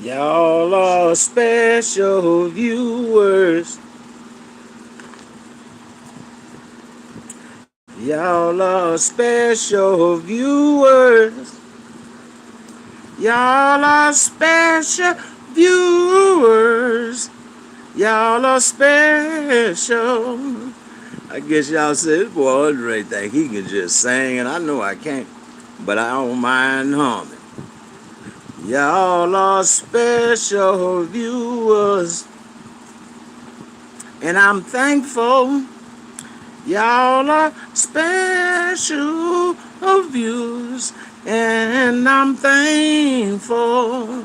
Y'all are special viewers. Y'all are special viewers. Y'all are special viewers. Y'all are special. I guess y'all said, this boy Andre think he can just sing, and I know I can't, but I don't mind humming. Y'all are special viewers, and I'm thankful. Y'all are special viewers, and I'm thankful.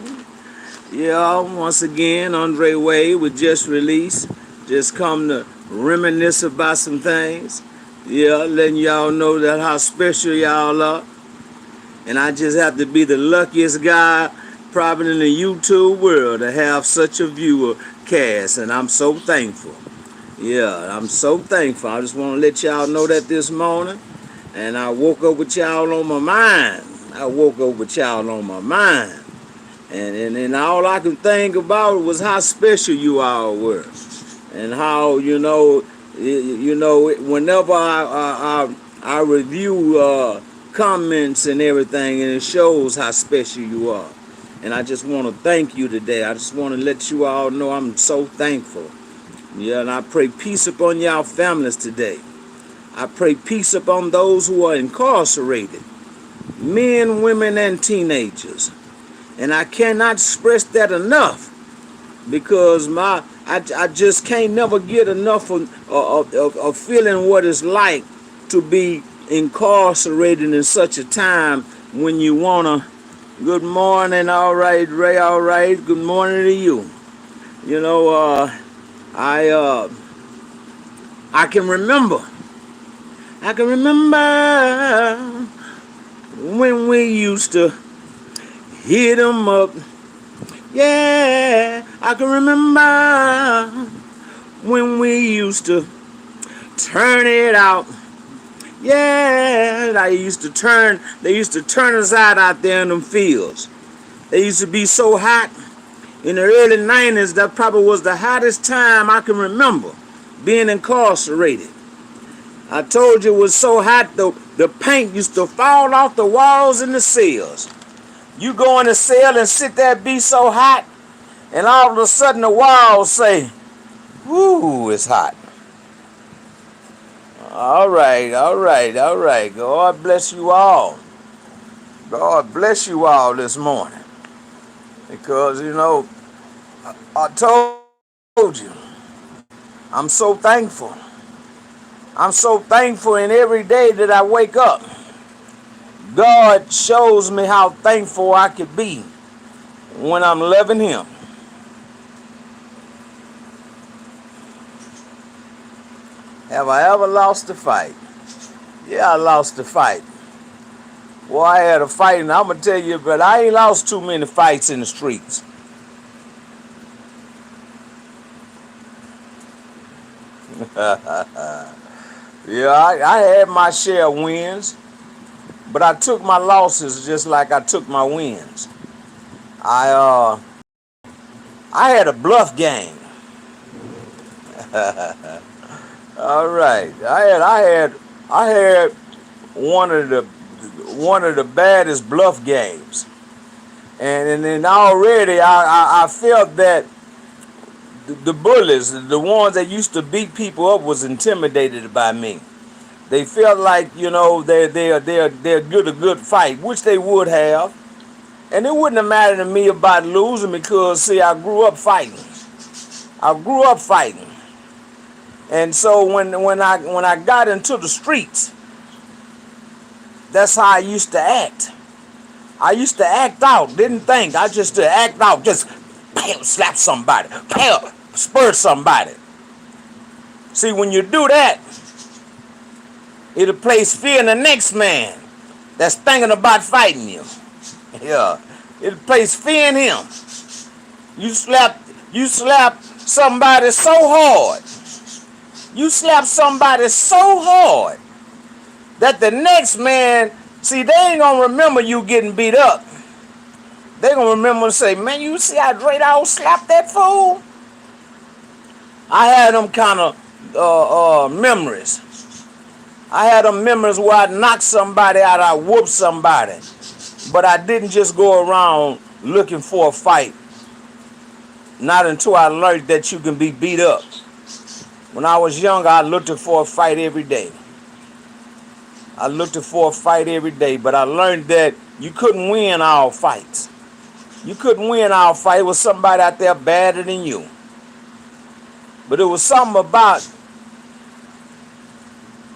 Yeah, once again, Andre Wade with Just Release. Just come to reminisce about some things. Yeah, letting y'all know that how special y'all are. And I just have to be the luckiest guy probably in the YouTube world to have such a viewer cast. And I'm so thankful. Yeah, I'm so thankful. I just want to let y'all know that this morning. And I woke up with y'all on my mind. I woke up with y'all on my mind. And all I could think about was how special you all were. And how, whenever I review comments and everything, and it shows how special you are. And I just want to thank you today. I just want to let you all know I'm so thankful. Yeah, and I pray peace upon y'all families today. I pray peace upon those who are incarcerated, men, women, and teenagers. And I cannot express that enough because I just can't never get enough of feeling what it's like to be incarcerated in such a time when you want to. Good morning, all right, Ray, all right. Good morning to you. You know, I can remember. I can remember when we used to hit 'em up. Yeah, I can remember when we used to turn it out. Yeah, they used to turn us out there in them fields. They used to be so hot in the early 90s. That probably was the hottest time I can remember being incarcerated. I told you it was so hot the paint used to fall off the walls in the cells. You go in the cell and sit there, be so hot, and all of a sudden the walls say, "Ooh, it's hot." All right, all right, all right. God bless you all. God bless you all this morning. Because, I told you, I'm so thankful. I'm so thankful, and every day that I wake up, God shows me how thankful I could be when I'm loving Him. Have I ever lost a fight? Yeah, I lost a fight. Well, I had a fight, and I'm going to tell you, but I ain't lost too many fights in the streets. Yeah, I had my share of wins, but I took my losses just like I took my wins. I had a bluff game. All right, I had one of the baddest bluff games, and then already I felt that the bullies, the ones that used to beat people up, was intimidated by me. They felt like they're good a good fight, which they would have, and it wouldn't have mattered to me about losing because see I grew up fighting. And so when I got into the streets, that's how I used to act. I used to act out, didn't think. I just to act out, just slap somebody, spur somebody. See, when you do that, it'll place fear in the next man that's thinking about fighting you. Yeah, it'll place fear in him. You slap somebody so hard. You slap somebody so hard that the next man, see, they ain't gonna remember you getting beat up. They gonna remember and say, man, you see how Dre Dawg slapped that fool? I had them kind of memories. I had them memories where I knocked somebody out, I whooped somebody. But I didn't just go around looking for a fight. Not until I learned that you can be beat up. When I was younger, I looked for a fight every day. I looked for a fight every day, but I learned that you couldn't win all fights. You couldn't win all fight with somebody out there badder than you. But it was something about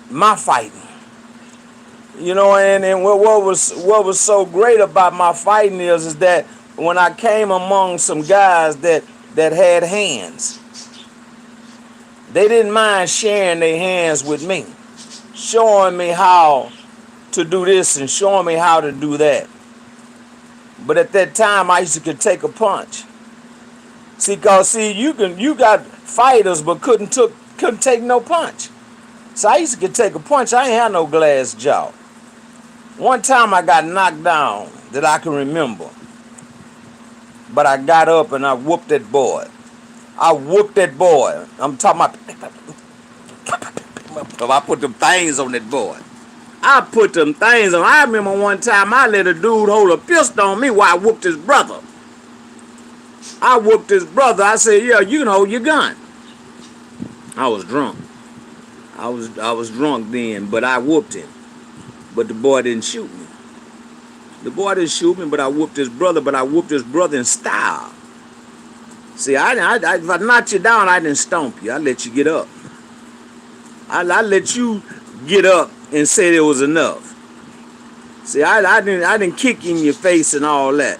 my fighting. You know, and what was so great about my fighting is that when I came among some guys that had hands, they didn't mind sharing their hands with me, showing me how to do this and showing me how to do that. But at that time, I used to could take a punch. See, you got fighters but couldn't take no punch. So I used to could take a punch. I ain't had no glass jaw. One time I got knocked down that I can remember. But I got up and I whooped that boy. I'm talking about, I put them things on that boy. I put them things on. I remember one time I let a dude hold a pistol on me while I whooped his brother. I said, yeah, you can hold your gun. I was drunk. I was drunk then, but I whooped him. But the boy didn't shoot me. But I whooped his brother. But I whooped his brother in style. See, if I knocked you down, I didn't stomp you. I let you get up. I let you get up and say there was enough. See, I didn't kick you in your face and all that.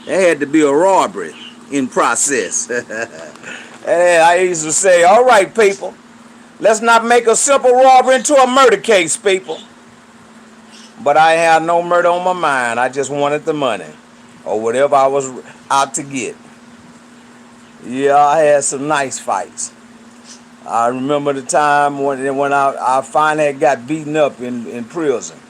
There had to be a robbery in process. And I used to say, all right, people. Let's not make a simple robbery into a murder case, people. But I had no murder on my mind. I just wanted the money or whatever I was out to get. Yeah, I had some nice fights. I remember the time when I finally got beaten up in prison.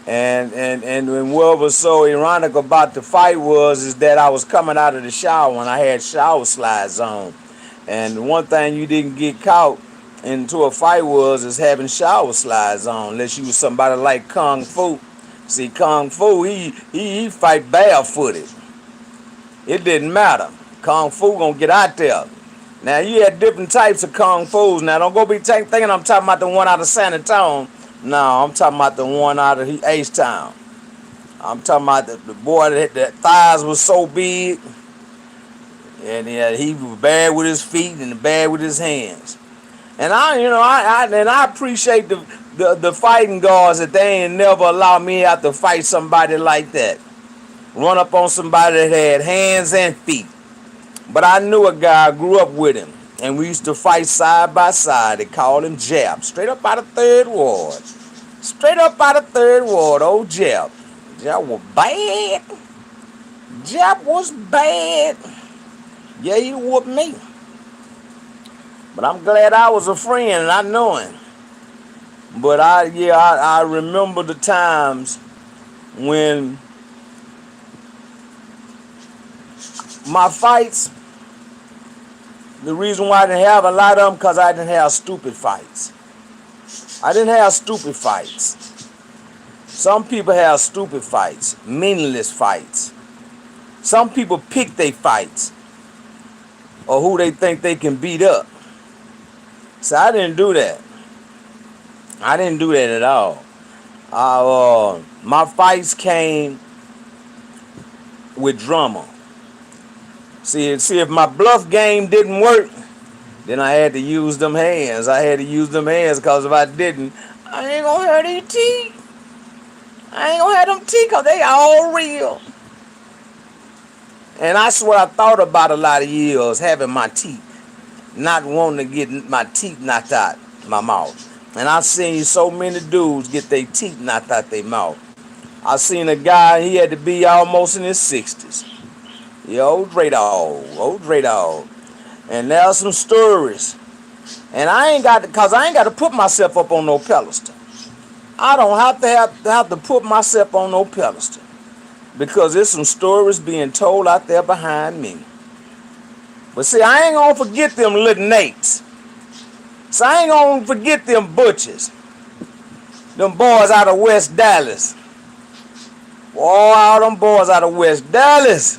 And what was so ironic about the fight is that I was coming out of the shower and I had shower slides on. And one thing you didn't get caught into a fight is having shower slides on, unless you was somebody like Kung Fu. See, Kung Fu, he fight barefooted. It didn't matter. Kung Fu gonna get out there. Now you had different types of Kung Fu's. Now don't go be thinking I'm talking about the one out of San Antonio. No, I'm talking about the one out of H-Town. I'm talking about the boy that thighs was so big, and he was bad with his feet and bad with his hands. And I appreciate the fighting guards that they ain't never allow me out to fight somebody like that. Run up on somebody that had hands and feet. But I knew a guy, I grew up with him, and we used to fight side by side. They called him Jap, straight up out of 3rd Ward. Old Jap. Jap was bad. Yeah, he whooped me. But I'm glad I was a friend and I know him. But I remember the times when my fights, the reason why I didn't have a lot of them, because I didn't have stupid fights. Some people have stupid fights, meaningless fights. Some people pick their fights or who they think they can beat up. So I didn't do that. At all. My fights came with drama. See, if my bluff game didn't work, then I had to use them hands. Because if I didn't, I ain't gonna hurt any teeth. I ain't gonna have them teeth because they all real. And that's what I thought about a lot of years, having my teeth. Not wanting to get my teeth knocked out my mouth. And I've seen so many dudes get their teeth knocked out their mouth. I seen a guy, he had to be almost in his 60s. Yeah, old Dre Dawg. And there's some stories. And I ain't got to put myself up on no pedestal. I don't have to put myself on no pedestal. because there's some stories being told out there behind me. But see, I ain't gonna forget them little Nates. So I ain't gonna forget them Butchers. Them boys out of West Dallas. Boy, all them boys out of West Dallas.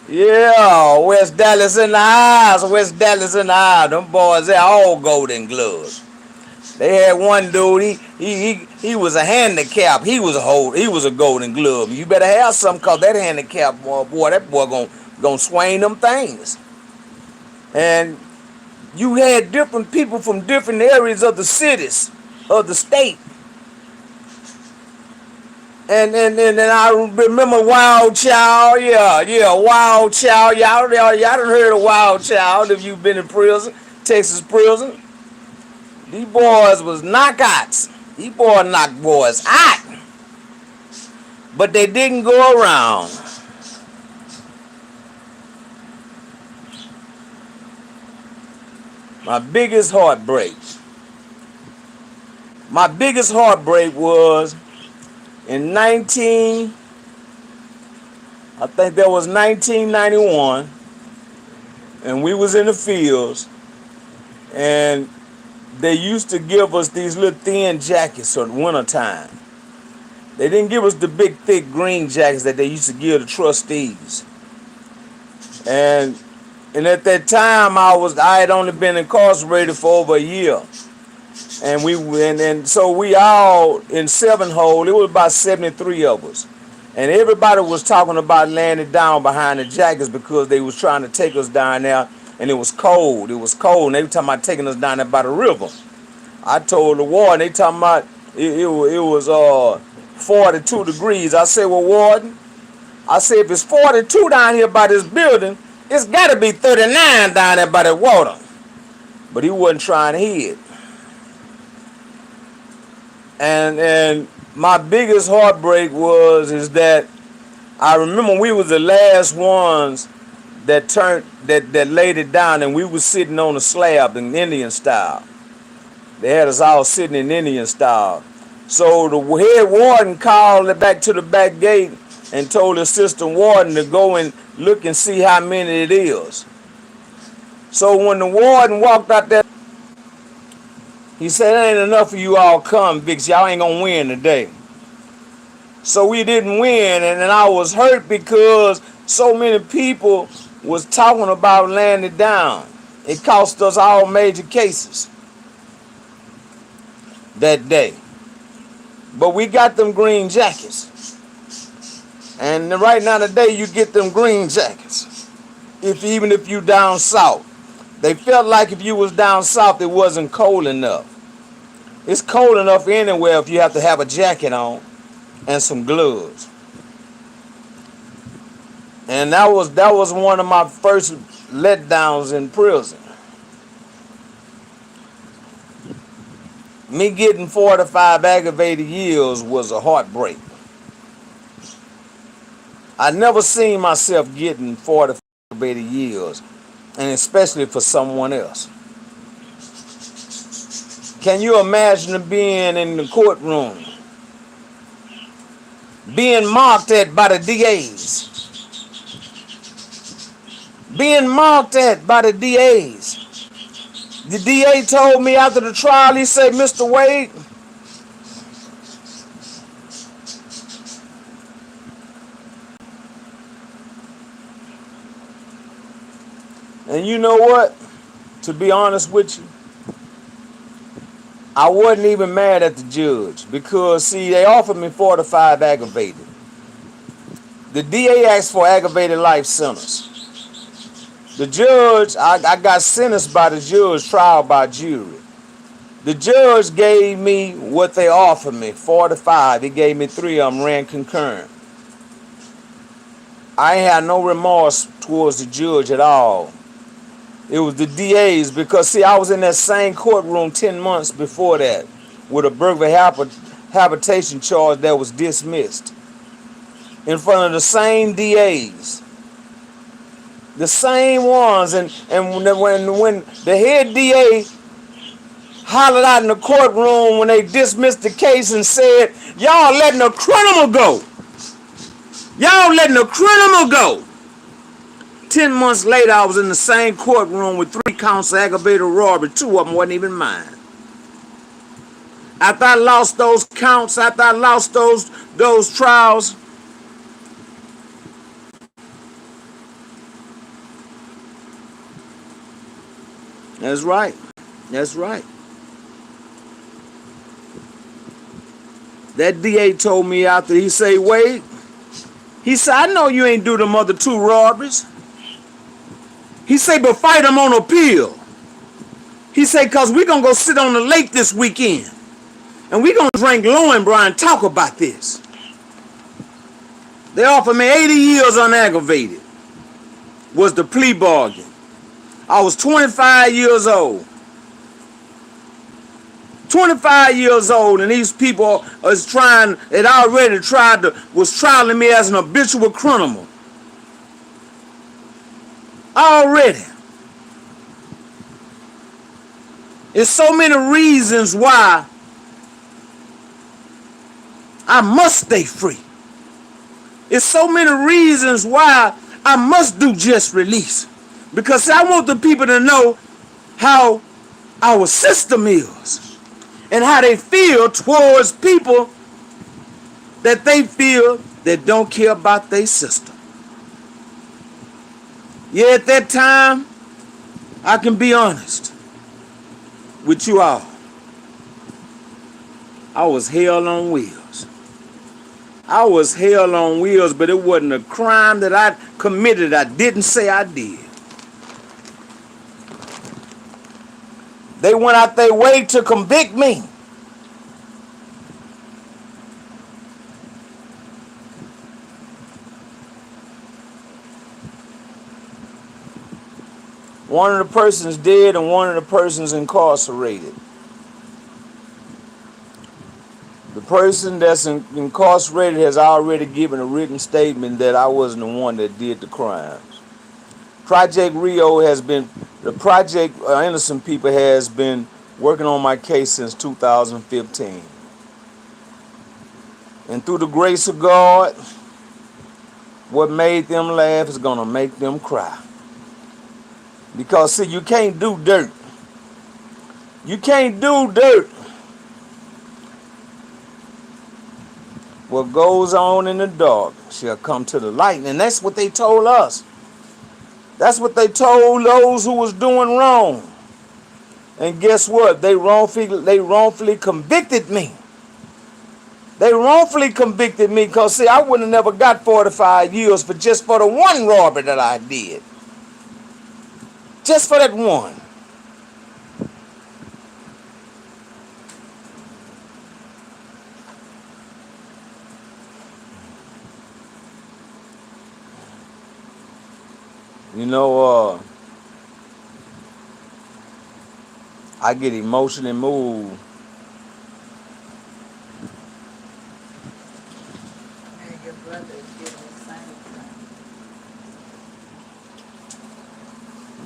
Yeah, West Dallas in the house. West Dallas in the house. Them boys, they're all Golden Gloves. They had one dude, he was a handicap. He was a Golden Glove. You better have something, cause that handicap boy, that boy gonna swing them things. And you had different people from different areas of the cities, of the state. And I remember Wild Child, yeah, Wild Child. Y'all done heard of Wild Child if you've been in prison, Texas prison. These boys was knockouts. These boys knocked boys out. But they didn't go around. My biggest heartbreak. My biggest heartbreak was in I think that was 1991, and we was in the fields, and they used to give us these little thin jackets for the winter time. They didn't give us the big, thick green jackets that they used to give the trustees. And at that time, I had only been incarcerated for over a year. And so we all in 7-hole, it was about 73 of us. And everybody was talking about laying it down behind the jackets because they was trying to take us down there, and it was cold. It was cold, and they were talking about taking us down there by the river. I told the warden, they talking about it was 42 degrees. I said, well, warden, I said, if it's 42 down here by this building, it's got to be 39 down there by the water. But he wasn't trying to hear it. And my biggest heartbreak is that I remember we was the last ones that laid it down, and we was sitting on a slab in Indian style. They had us all sitting in Indian style. So the head warden called it back to the back gate and told the assistant warden to go and look and see how many it is. So when the warden walked out there, he said, "It ain't enough of you all convicts. Y'all ain't gonna win today." So we didn't win, and then I was hurt because so many people was talking about laying it down. It cost us all major cases that day. But we got them green jackets. And right now today you get them green jackets. Even if you down south. They felt like if you was down south it wasn't cold enough. It's cold enough anywhere if you have to have a jacket on and some gloves. And that was one of my first letdowns in prison. Me getting 45 aggravated years was a heartbreak. I never seen myself getting 45 aggravated years, and especially for someone else. Can you imagine being in the courtroom, being mocked at by the DAs? Being mocked at by the DAs. The DA told me after the trial, he said, "Mr. Wade, and you know what? To be honest with you, I wasn't even mad at the judge because, see, they offered me 45 aggravated. The DA asked for aggravated life sentence. The judge, I got sentenced by the judge, trial by jury. The judge gave me what they offered me, 45. He gave me 3 of them, ran concurrent. I ain't had no remorse towards the judge at all. It was the DAs because, see, I was in that same courtroom 10 months before that with a burglary habitation charge that was dismissed in front of the same DAs. The same ones, and when the head DA hollered out in the courtroom when they dismissed the case and said, "Y'all letting a criminal go." Y'all letting a criminal go. 10 months later, I was in the same courtroom with 3 counts of aggravated robbery. 2 of them wasn't even mine. After I lost those counts, after I lost those trials, that's right. That's right. That DA told me after, he said, Wade, he said, I know you ain't do them other 2 robberies. He said, but fight them on appeal. He said, because we're going to go sit on the lake this weekend. And we're going to drink Lowenbräu and talk about this. They offered me 80 years unaggravated. Was the plea bargain. I was 25 years old. 25 years old, and these people was trying, was trialing me as an habitual criminal. Already. There's so many reasons why I must stay free. There's so many reasons why I must do just release. Because I want the people to know how our system is and how they feel towards people that they feel that don't care about their system. Yeah, at that time, I can be honest with you all. I was hell on wheels. I was hell on wheels, but it wasn't a crime that I committed. I didn't say I did. They went out their way to convict me. One of the persons dead and one of the persons incarcerated. The person that's incarcerated has already given a written statement that I wasn't the one that did the crimes. Project Rio has been, the Project Innocent People has been working on my case since 2015. And through the grace of God, what made them laugh is going to make them cry. Because, see, you can't do dirt. You can't do dirt. What goes on in the dark shall come to the light. And that's what they told us. That's what they told those who was doing wrong. And guess what? They wrongfully convicted me. They wrongfully convicted me because, see, I wouldn't have never got 45 years for the one robbery that I did. Just for that one. You know, I get emotionally moved. And your brother is getting the same thing.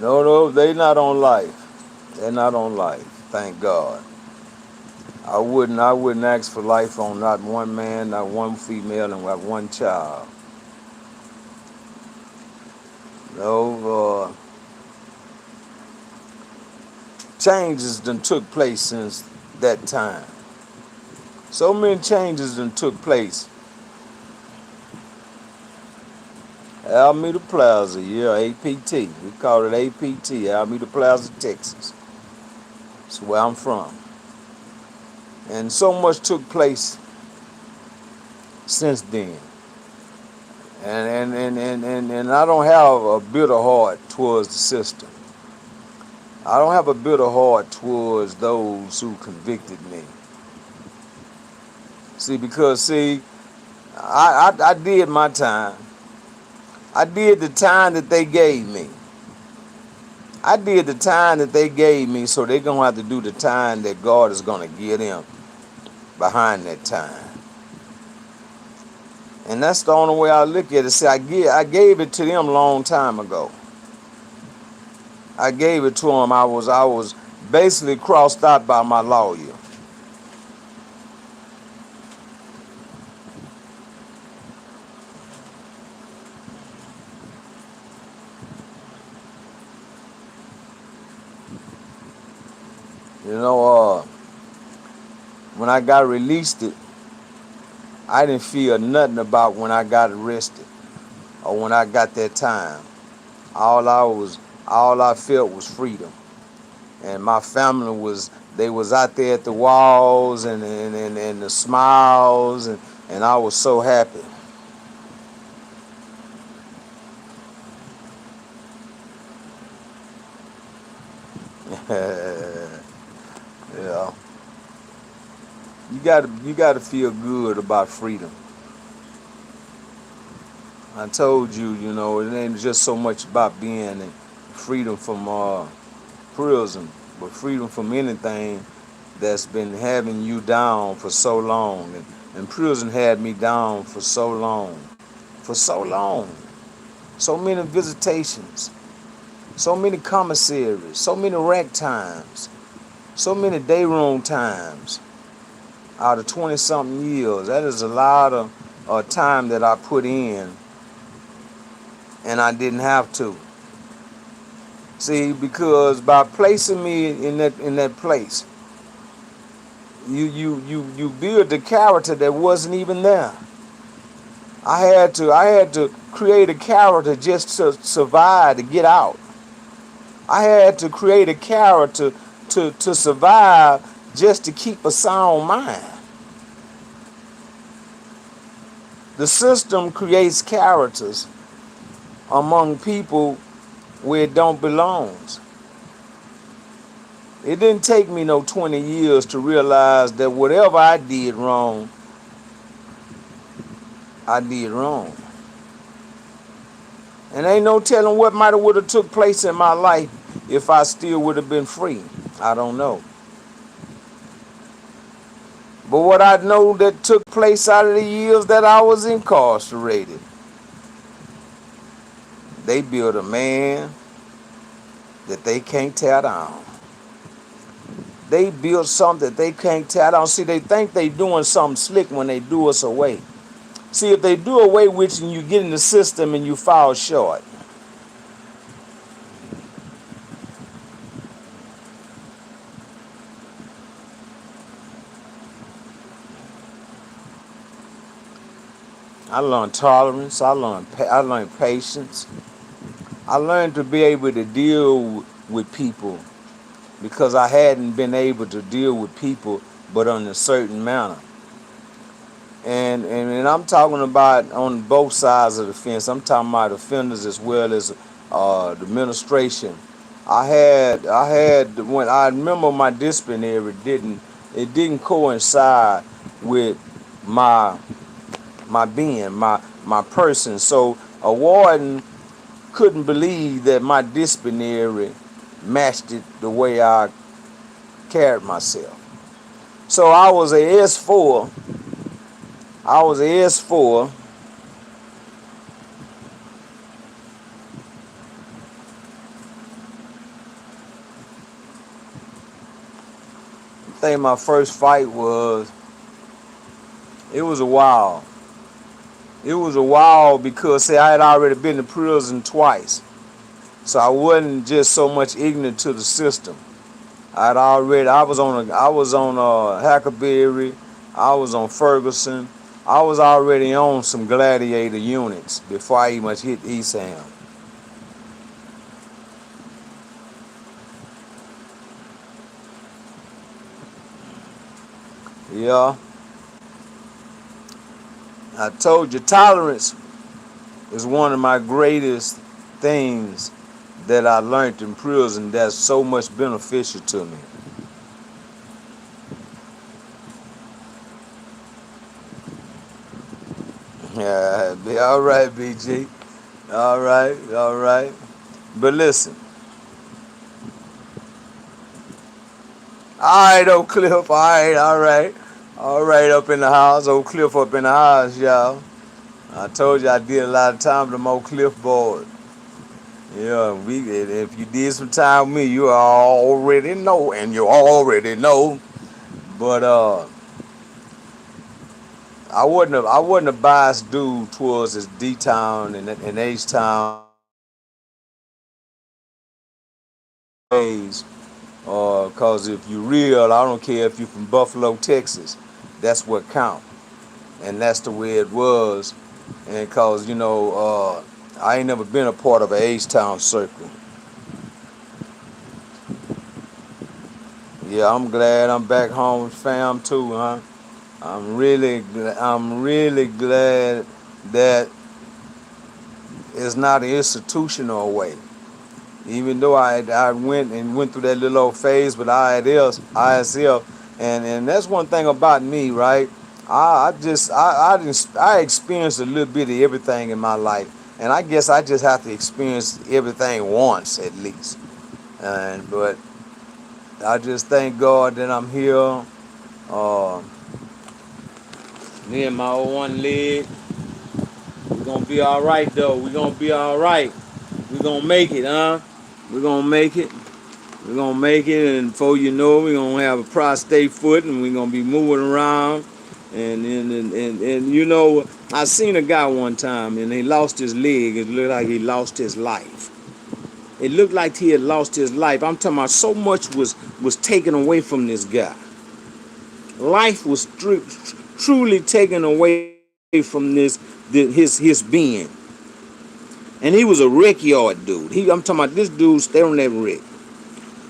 No, they not on life. They're not on life. Thank God. I wouldn't ask for life on not one man, not one female, and not one child. No, changes done took place since that time. So many changes done took place. Alameda Plaza, yeah, APT. We call it APT, Alameda Plaza, Texas. That's where I'm from. And so much took place since then. And I don't have a bitter heart towards the system. I don't have a bitter heart towards those who convicted me. See, because I did my time. I did the time that they gave me. I did the time that they gave me, so they're going to have to do the time that God is going to give them behind that time. And that's the only way I look at it. See, I gave it to them a long time ago. I gave it to them. I was basically crossed out by my lawyer. You know, when I got released, I didn't feel nothing about when I got arrested or when I got that time. All I was, all I felt was freedom, and my family was. They was out there at the walls and the smiles, and I was so happy. Yeah, you gotta feel good about freedom. I told you, it ain't just so much about being in freedom from prison, but freedom from anything that's been having you down for so long. And prison had me down for so long. So many visitations, so many commissaries, so many rack times, so many day room times out of 20 something years. That is a lot of time that I put in, and I didn't have to. See, because by placing me in that place, you build the character that wasn't even there. I had to create a character just to survive, to get out. I had to create a character to survive, just to keep a sound mind. The system creates characters among people where it don't belong. It didn't take me no 20 years to realize that whatever I did wrong, I did wrong. And ain't no telling what might have would have took place in my life if I still would have been free. I don't know. But what I know that took place out of the years that I was incarcerated, they built a man that they can't tear down. They built something that they can't tear down. See, they think they doing something slick when they do us away. See, if they do away with you and you get in the system and you fall short, I learned tolerance. I learned patience. I learned to be able to deal with people because I hadn't been able to deal with people but in a certain manner. And I'm talking about on both sides of the fence. I'm talking about offenders as well as the administration. I had when I remember my disciplinary didn't coincide with my being, my person. So a warden couldn't believe that my disciplinary matched it the way I carried myself. So I was a S4. I was a S4. I think my first fight it was a while. It was a while because see I had already been to prison twice. So I wasn't just so much ignorant to the system. I was on Hackleberry, I was on Ferguson. I was already on some gladiator units before I even hit Eastham. Yeah, I told you tolerance is one of my greatest things that I learned in prison that's so much beneficial to me. Yeah, be all right, BG. All right, all right. But listen, all right, Oak Cliff. All right, all right, all right. Up in the house, Oak Cliff up in the house, y'all. I told you I did a lot of time with them Oak Cliff boys. Yeah, if you did some time with me, you already know, and you already know. But I wasn't a biased dude towards this D Town and H Town days. Cause if you real, I don't care if you're from Buffalo, Texas. That's what count, and that's the way it was. And cause I ain't never been a part of a H-Town circle. Yeah, I'm glad I'm back home with fam too, huh? I'm really glad that it's not an institutional way. Even though I went through that little old phase with ISF, and that's one thing about me, right? I experienced a little bit of everything in my life, and I guess I just have to experience everything once at least. And but I just thank God that I'm here. Uh, Me and my old one leg, we're gonna be all right though. We're gonna be all right. We're gonna make it, huh? We're gonna make it. We're gonna make it, and before you know, we're gonna have a prostate foot, and we're gonna be moving around. And I seen a guy one time, and he lost his leg. It looked like he lost his life. It looked like he had lost his life. I'm talking about so much was taken away from this guy. Life was truly taken away from his being. And he was a wreck yard dude. I'm talking about this dude stayed on that wreck.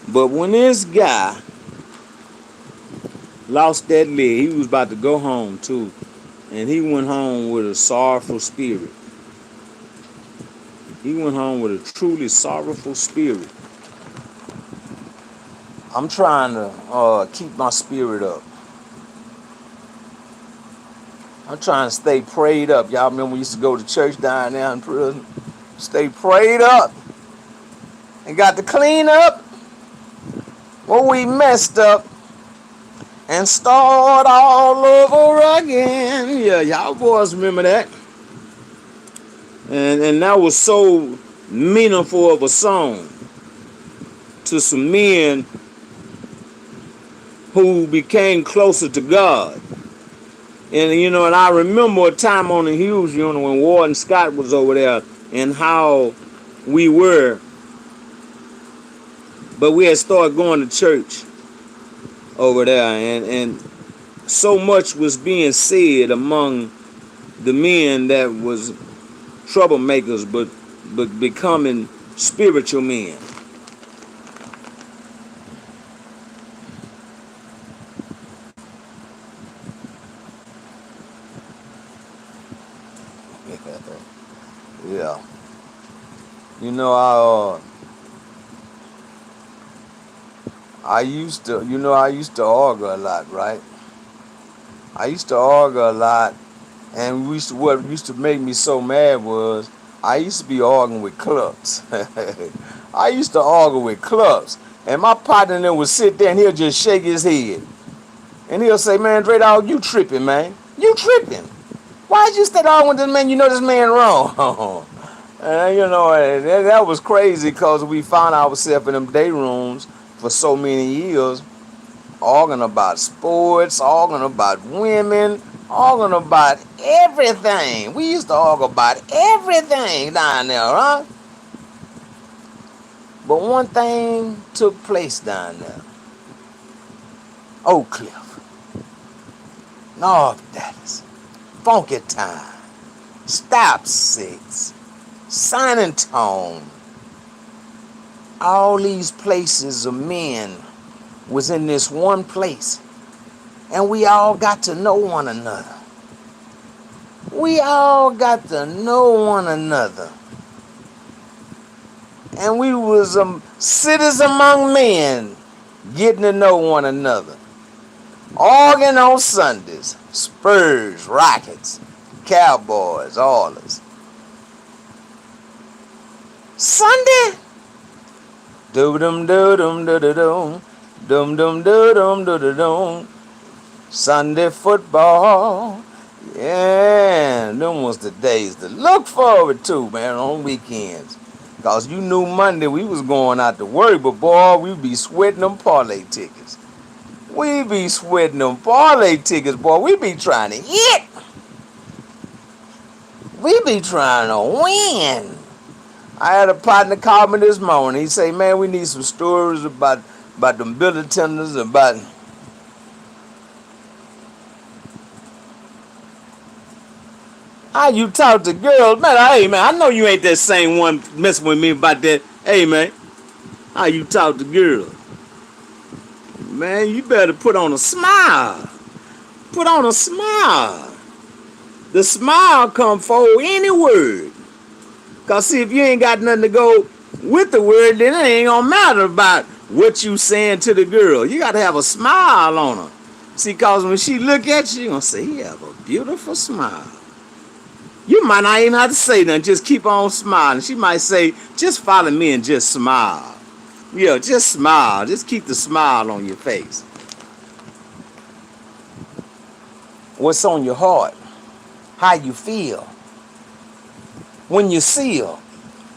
But when this guy lost that leg, he was about to go home too. And he went home with a sorrowful spirit. He went home with a truly sorrowful spirit. I'm trying to keep my spirit up. I'm trying to stay prayed up. Y'all remember we used to go to church down there in prison? Stay prayed up. And got to clean up what we messed up and start all over again. Yeah, y'all boys remember that. And that was so meaningful of a song to some men who became closer to God. And I remember a time on the Hughes unit when Warden Scott was over there and how we were, but we had started going to church over there, and so much was being said among the men that was troublemakers, but becoming spiritual men. Yeah, I used to argue a lot, right? I used to argue a lot, and what used to make me so mad was I used to be arguing with clubs. I used to argue with clubs, and my partner then would sit there and he'll just shake his head, and he'll say, "Man, Dre Dog, you tripping, man? You tripping? Why'd you stay arguing with this man? You know this man wrong." And that was crazy because we found ourselves in them day rooms for so many years, arguing about sports, arguing about women, arguing about everything. We used to argue about everything down there, huh? But one thing took place down there. Oak Cliff, North Dallas, Funky Time, Stop Six, San Antone. All these places of men was in this one place, and we all got to know one another. We all got to know one another. And we was cities among men getting to know one another. Arguing on Sundays. Spurs, Rockets, Cowboys, all this. Sunday? Do-dum-do-dum-do-do-dum. Dum-dum-do-dum-do-do-dum. Sunday football. Yeah, them was the days to look forward to, man, on weekends. Because you knew Monday we was going out to work, but boy, we be sweating them parlay tickets. We be sweating them parlay tickets, boy. We be trying to hit. We be trying to win. I had a partner call me this morning. He say, "Man, we need some stories about about them billy tenders, about how you talk to girls, man. Hey, man, I know you ain't that same one messing with me about that. Hey, man, how you talk to girls, man? You better put on a smile. Put on a smile. The smile come for any word. Cause see, if you ain't got nothing to go with the word, then it ain't gonna matter about what you saying to the girl. You gotta have a smile on her. See, cause when she look at you, you gonna say, he have a beautiful smile. You might not even have to say nothing, just keep on smiling. She might say, just follow me and just smile. Yeah, just smile. Just keep the smile on your face. What's on your heart? How you feel? When you see her.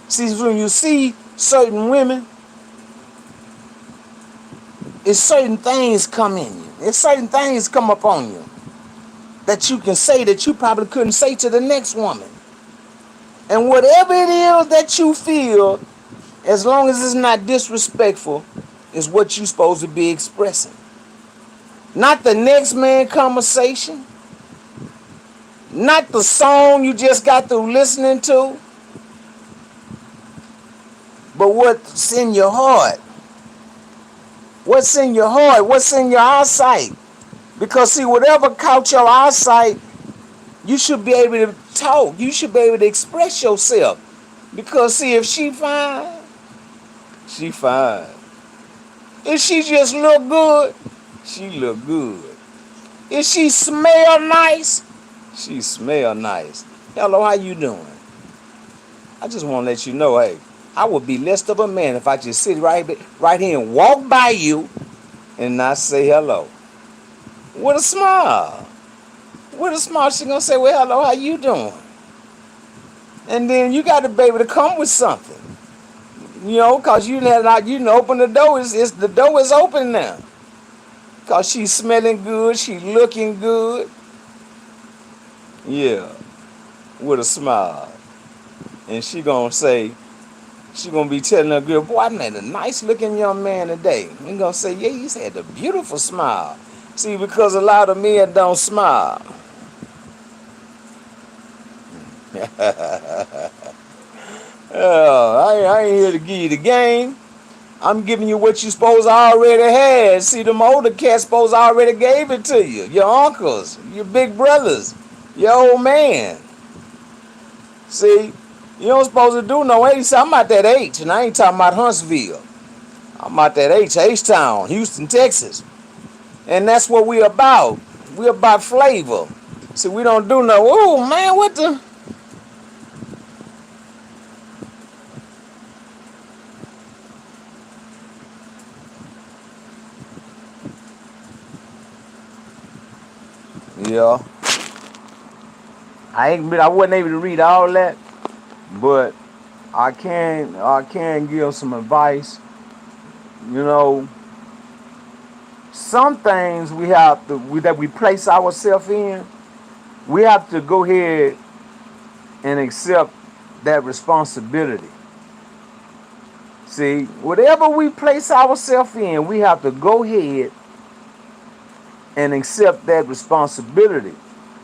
See, when you see certain women, it's certain things come in you. It's certain things come up on you that you can say that you probably couldn't say to the next woman. And whatever it is that you feel, as long as it's not disrespectful, is what you're supposed to be expressing. Not the next man conversation. Not the song you just got through listening to. But what's in your heart. What's in your heart? What's in your eyesight? Because see, whatever caught your eyesight, you should be able to talk. You should be able to express yourself. Because see, if she fine, she fine. If she just look good, she look good. If she smell nice, she smell nice. Hello, how you doing? I just want to let you know, hey, I would be less of a man if I just sit right here and walk by you and not say hello. With a smile. With a smile, she gonna say, well, hello, how you doing? And then you got to be able to come with something. You know, because you can open the door. The door is open now. Because she's smelling good. She's looking good. Yeah. With a smile. And she going to say, she going to be telling her girl, boy, I met a nice looking young man today. And going to say, yeah, he's had a beautiful smile. See, because a lot of men don't smile. I ain't here to give you the game. I'm giving you what you supposed to already had. See, them older cats supposed to already gave it to you. Your uncles, your big brothers, your old man. See, you don't supposed to do no H. I'm at that H, and I ain't talking about Huntsville. I'm at that H-Town, Houston, Texas. And that's what we about. We about flavor. See, we don't do no, oh, man, what the... Yeah. I wasn't able to read all that, but I can give some advice. You know, some things that we place ourselves in, we have to go ahead and accept that responsibility. See, whatever we place ourselves in, we have to go ahead and accept that responsibility.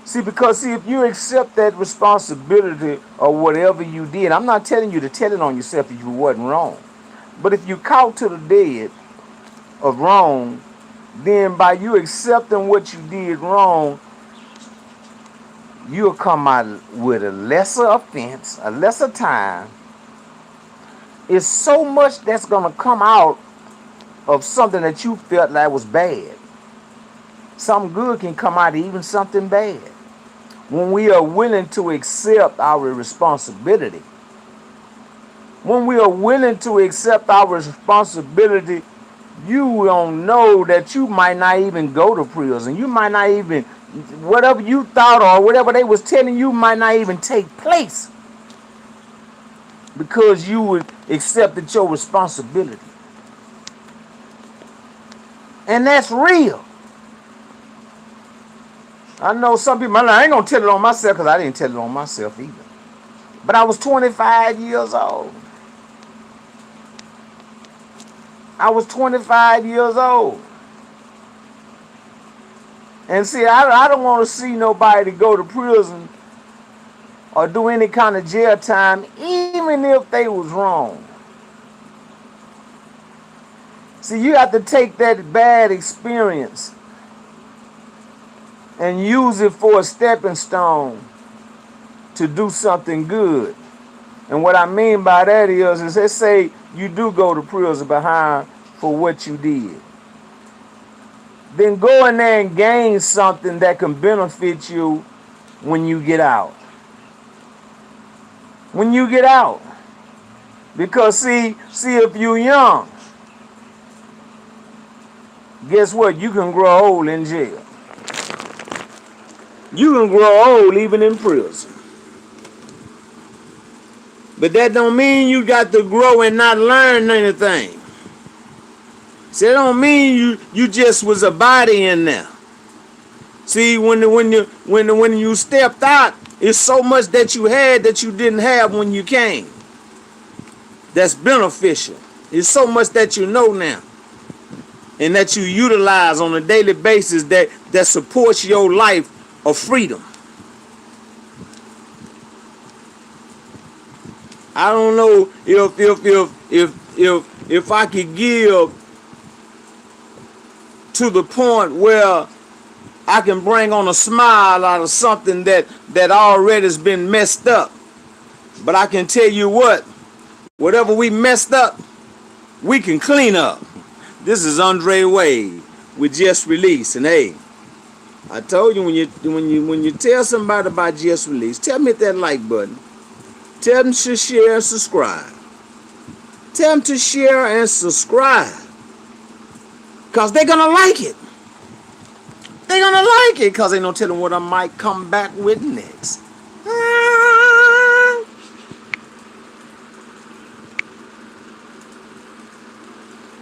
See, because if you accept that responsibility or whatever you did, I'm not telling you to tell it on yourself if you wasn't wrong. But if you caught to the dead of wrong, then by you accepting what you did wrong, you'll come out with a lesser offense, a lesser time. It's so much that's going to come out of something that you felt like was bad. Something good can come out of even something bad. When we are willing to accept our responsibility. When we are willing to accept our responsibility, you don't know that you might not even go to prison. You might not even, whatever you thought or whatever they was telling you might not even take place. Because you would accepted your responsibility. And that's real. I know some people, I ain't going to tell it on myself because I didn't tell it on myself either. But I was 25 years old. I was 25 years old. And see, I don't want to see nobody go to prison or do any kind of jail time, even if they was wrong. See, you have to take that bad experience and use it for a stepping stone to do something good. And what I mean by that is let's say you do go to prison behind for what you did. Then go in there and gain something that can benefit you when you get out. When you get out. Because see if you're young, guess what? You can grow old in jail. You can grow old even in prison. But that don't mean you got to grow and not learn anything. See, that don't mean you just was a body in there. See, when you stepped out, it's so much that you had that you didn't have when you came. That's beneficial. It's so much that you know now, and that you utilize on a daily basis that supports your life of freedom. I don't know if I could give to the point where I can bring on a smile out of something that already has been messed up. But I can tell you whatever we messed up, we can clean up. This is Andre Wade with Just Release, and hey, I told you when you tell somebody about Just Release, tell them hit that like button. Tell them to share and subscribe. Tell them to share and subscribe. Because they're going to like it. They're going to like it because they don't tell them what I might come back with next.